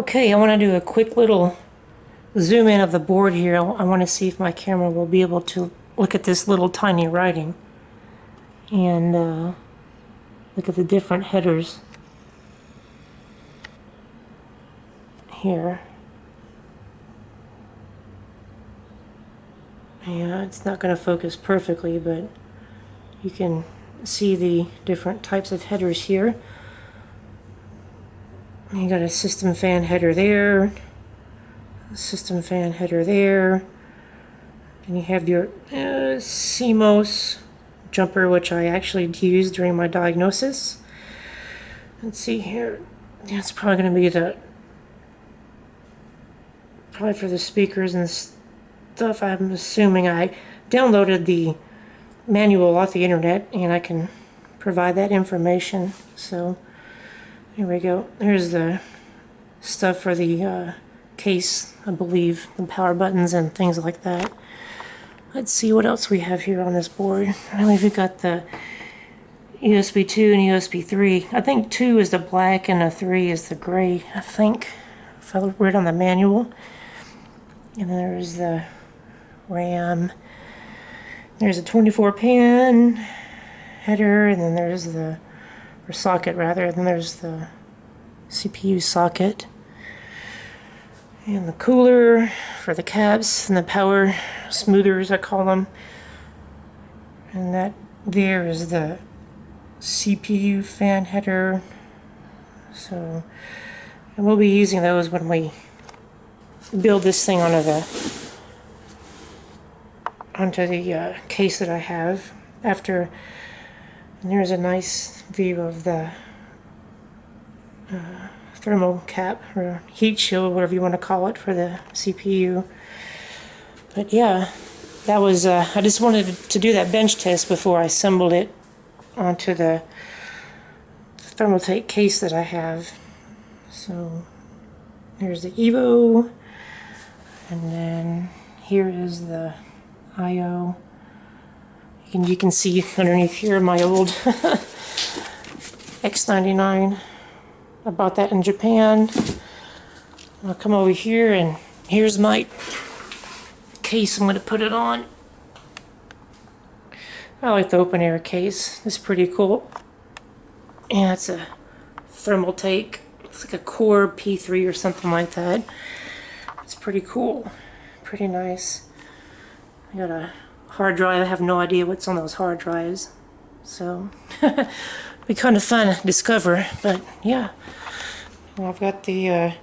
Okay, I want to do a quick little zoom in of the board here. I want to see if my camera will be able to look at this little tiny writing and look at the different headers here. Yeah, it's not going to focus perfectly, but you can see the different types of headers here. You got a system fan header there, a system fan header there, and you have your CMOS jumper, which I actually used during my diagnosis. Let's see here. Yeah, it's probably going to be probably for the speakers and stuff. I'm assuming I downloaded the manual off the internet, and I can provide that information. So here we go. Here's the stuff for the case, I believe, the power buttons and things like that. Let's see what else we have here on this board. I believe we've got the USB 2 and USB 3. I think 2 is the black and the 3 is the gray, I think, if I read on the manual. And then there's the RAM. There's a 24-pin header, and then there's the, or socket rather, and then there's the CPU socket. And the cooler for the caps, and the power smoothers, I call them. And that there is the CPU fan header. So, and we'll be using those when we build this thing onto the case that I have. After, and there's a nice view of the thermal cap or heat shield, whatever you want to call it, for the CPU. But yeah, that was I just wanted to do that bench test before I assembled it onto the Thermaltake case that I have. So here's the Evo, and then here is the IO. You can see underneath here my old x99. I bought that in Japan. I'll come over here, and here's my case I'm going to put it on. I like the open air case. It's pretty cool. Yeah, it's a Thermaltake. It's like a Core P3 or something like that. It's pretty cool. Pretty nice. I got a hard drive. I have no idea what's on those hard drives. So, be kind of fun to discover, but yeah. Well, I've got the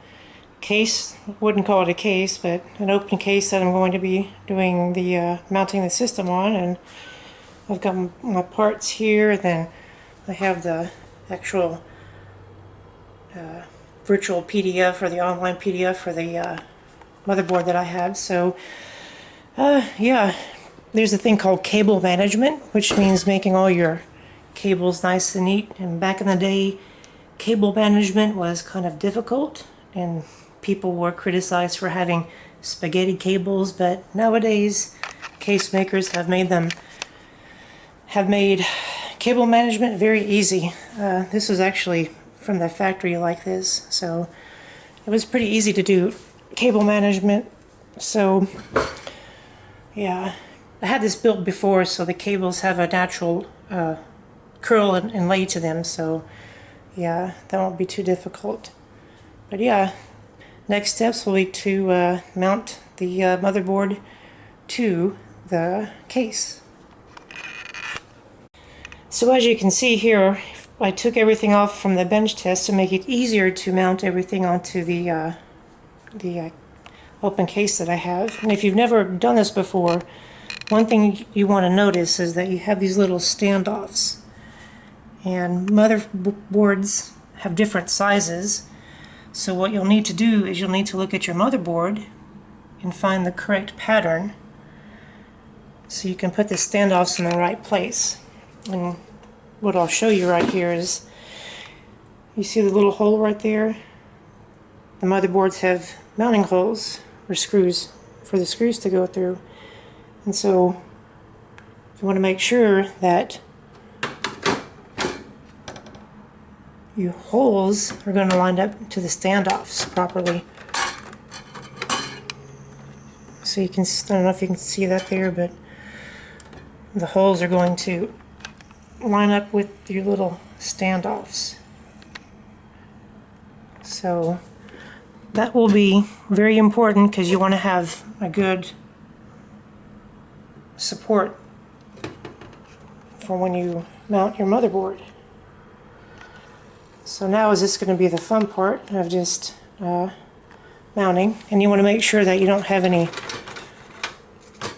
case, wouldn't call it a case, but an open case that I'm going to be doing the mounting the system on, and I've got my parts here, and then I have the actual virtual PDF or the online PDF for the motherboard that I have. So yeah, there's a thing called cable management, which means making all your cables nice and neat. And back in the day, cable management was kind of difficult, and people were criticized for having spaghetti cables. But nowadays, case makers have made cable management very easy. This was actually from the factory like this, so it was pretty easy to do cable management. So yeah, I had this built before, so the cables have a natural curl and lay to them, so yeah, that won't be too difficult. But yeah, next steps will be to mount the motherboard to the case. So as you can see here, I took everything off from the bench test to make it easier to mount everything onto the open case that I have. And if you've never done this before, one thing you want to notice is that you have these little standoffs. And motherboards have different sizes. So what you'll need to do is you'll need to look at your motherboard and find the correct pattern so you can put the standoffs in the right place. And what I'll show you right here is, you see the little hole right there? The motherboards have mounting holes or screws for the screws to go through. And so you want to make sure that your holes are going to line up to the standoffs properly. So you can, I don't know if you can see that there, but the holes are going to line up with your little standoffs. So that will be very important because you want to have a good support for when you mount your motherboard. So now is this going to be the fun part of just mounting, and you want to make sure that you don't have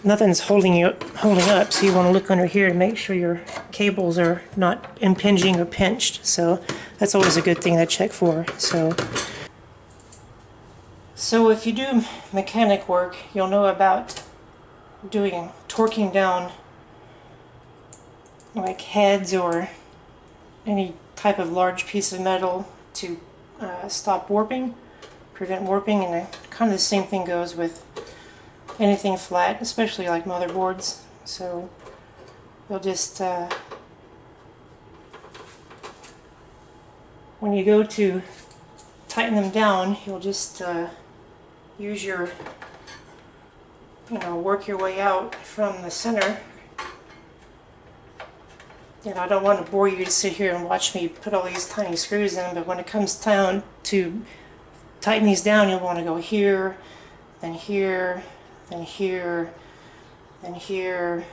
nothing's holding up, so you want to look under here to make sure your cables are not impinging or pinched. So that's always a good thing to check for. So if you do mechanic work, you'll know about torquing down like heads or any type of large piece of metal to stop warping, prevent warping, and kind of the same thing goes with anything flat, especially like motherboards. So you'll just when you go to tighten them down, you'll just use your, work your way out from the center. I don't want to bore you to sit here and watch me put all these tiny screws in, but when it comes down to tighten these down, you'll want to go here, then here, then here, then here.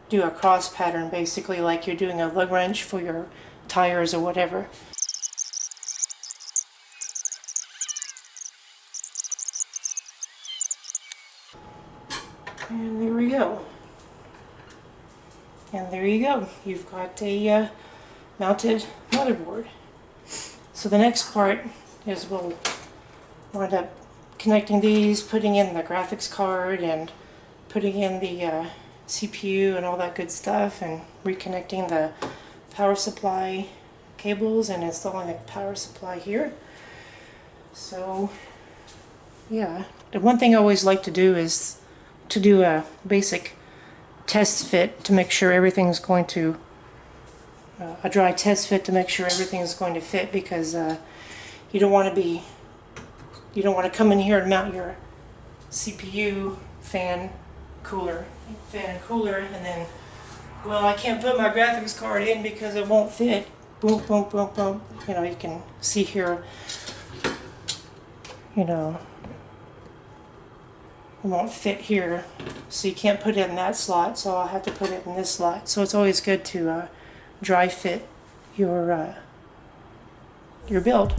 Do a cross pattern, basically like you're doing a lug wrench for your tires or whatever. And there we go. And there you go. You've got a mounted motherboard. So the next part is we'll wind up connecting these, putting in the graphics card, and putting in the CPU and all that good stuff, and reconnecting the power supply cables and installing the power supply here. So yeah, the one thing I always like to do is to do a basic test fit to make sure everything's going to a dry test fit to make sure everything's going to fit, because you don't want to come in here and mount your CPU fan cooler and then, well, I can't put my graphics card in because it won't fit. Boom, boom, boom, boom. You can see here, it won't fit here, so you can't put it in that slot, so I'll have to put it in this slot. So it's always good to dry fit your build.